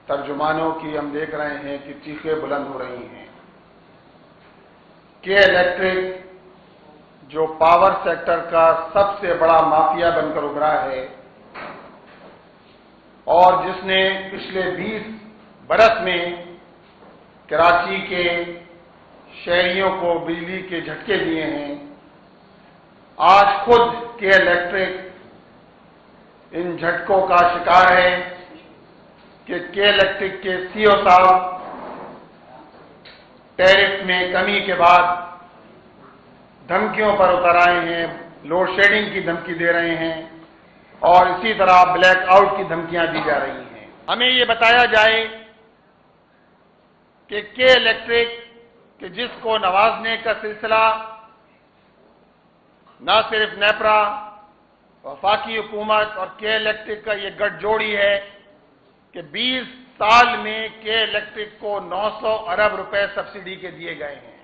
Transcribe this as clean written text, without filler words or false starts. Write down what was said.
ترجمانوں کی ہم دیکھ رہے ہیں کہ چیخیں بلند ہو رہی ہیں۔ کے الیکٹرک جو پاور سیکٹر کا سب سے بڑا مافیا بن کر ابھرا ہے اور جس نے پچھلے 20 برس میں کراچی کے شہریوں کو بجلی کے جھٹکے دیے ہیں، آج خود کے الیکٹرک ان جھٹکوں کا شکار ہے کہ کے الیکٹرک کے سی او صاحب ٹیرف میں کمی کے بعد دھمکیوں پر اتر آئے ہیں، لوڈ شیڈنگ کی دھمکی دے رہے ہیں اور اسی طرح بلیک آؤٹ کی دھمکیاں دی جا رہی ہیں۔ ہمیں یہ بتایا جائے کہ کے الیکٹرک کہ جس کو نوازنے کا سلسلہ نہ صرف نیپرا، وفاقی حکومت اور کے الیکٹرک کا یہ گٹھ جوڑی ہے کہ 20 سال میں کے الیکٹرک کو 900 ارب روپے سبسڈی کے دیے گئے ہیں۔